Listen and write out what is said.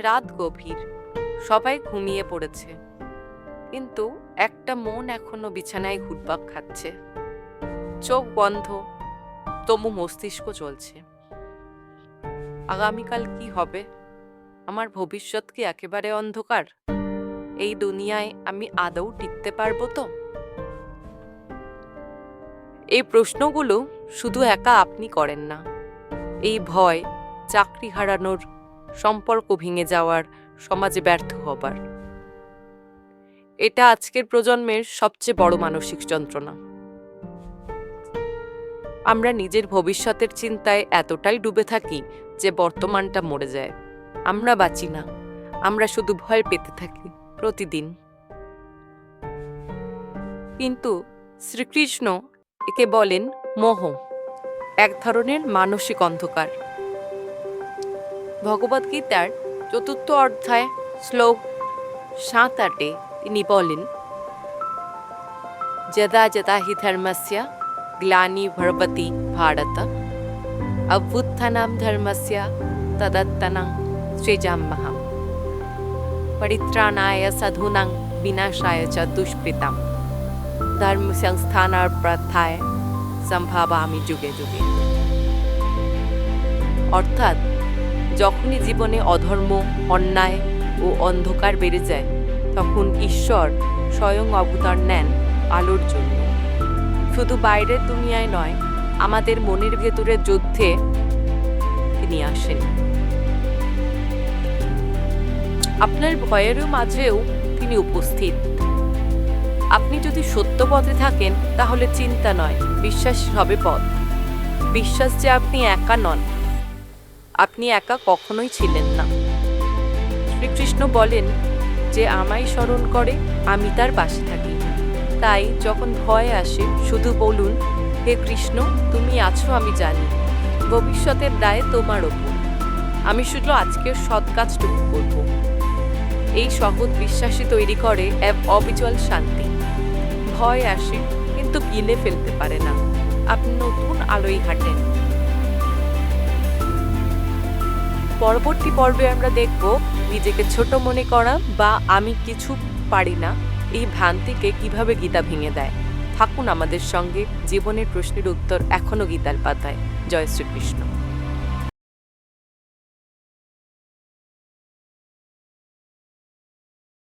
রাত গভীর, সবাই ঘুমিয়ে পড়েছে, কিন্তু একটা মন এখনো বিছানায় ঘুরপাক খাচ্ছে। চোখ বন্ধ, তবু মস্তিষ্ক চলছে। আগামীকাল কি হবে? আমার ভবিষ্যৎ কি একেবারে অন্ধকার? এই দুনিয়ায় আমি আদৌ টিকতে পারবো তো? এই প্রশ্নগুলো শুধু একা আপনি করেন না। এই ভয়, চাকরি হারানোর, সম্পর্ক ভেঙে যাওয়ার, সমাজে ব্যর্থ হবার, এটা আজকের প্রজন্মের সবচেয়ে বড় মানসিক যন্ত্রণা। আমরা নিজের ভবিষ্যতের চিন্তায় এতটাই ডুবে থাকি যে বর্তমানটা মরে যায়। আমরা বাঁচি না, আমরা শুধু ভয় পেতে থাকি প্রতিদিন। কিন্তু শ্রীকৃষ্ণ একে বলেন মোহ, এক ধরনের মানসিক অন্ধকার। ভগবদ্গীতার ৪র্থ অধ্যায় শ্লোক ৭-৮ তিনি বলেন, যদা যদা হি ধর্মস্য গ্লানি ভবতি ভারত অভ্যুত্থানম ধর্মস্য তদাত্তনং সৃজাম্যহম পরিত্রাণায় সাধূনাং বিনাশায় চ দুষ্কৃতাম ধর্ম সংস্থানার্থায় সম্ভাবামি যুগে যুগে। অর্থাৎ যখনই জীবনে অধর্ম, অন্যায় ও অন্ধকার বেড়ে যায়, তখন ঈশ্বর স্বয়ং অবতার নেন আলোর জন্য। শুধু বাইরের দুনিয়ায় নয়, আমাদের মনের ভেতরের যুদ্ধে তিনি আসেন। আপনার ভয়ের মাঝেও তিনি উপস্থিত। আপনি যদি সত্য পথে থাকেন, তাহলে চিন্তা নয়, বিশ্বাস হবে পথ। বিশ্বাস যে আপনি একা নন, আপনি একা কখনোই ছিলেন না। শ্রীকৃষ্ণ বলেন, যে আমায় স্মরণ করে আমি তার পাশে থাকি। তাই যখন ভয় আসে, শুধু বলুন, হে কৃষ্ণ, তুমি আছো আমি জানি, ভবিষ্যতের দায় তোমার ওপর, আমি শুধু আজকের সৎ কাজটুকু করব। এই সহজ বিশ্বাসই তৈরি করে এক অবিচল শান্তি। ভয় আসে, কিন্তু গিলে ফেলতে পারে না। আপনি নতুন আলোয় হাঁটেন। পরবর্তী পর্বে আমরা দেখব নিজেকে ছোট মনে করা বা আমি কিছু পারি না এই ভ্রান্তিকে কিভাবে গীতা ভেঙে দেয়। থাকুন আমাদের সঙ্গে, জীবনের প্রশ্নের উত্তর এখনো গীতার পাতায়। জয় শ্রীকৃষ্ণ।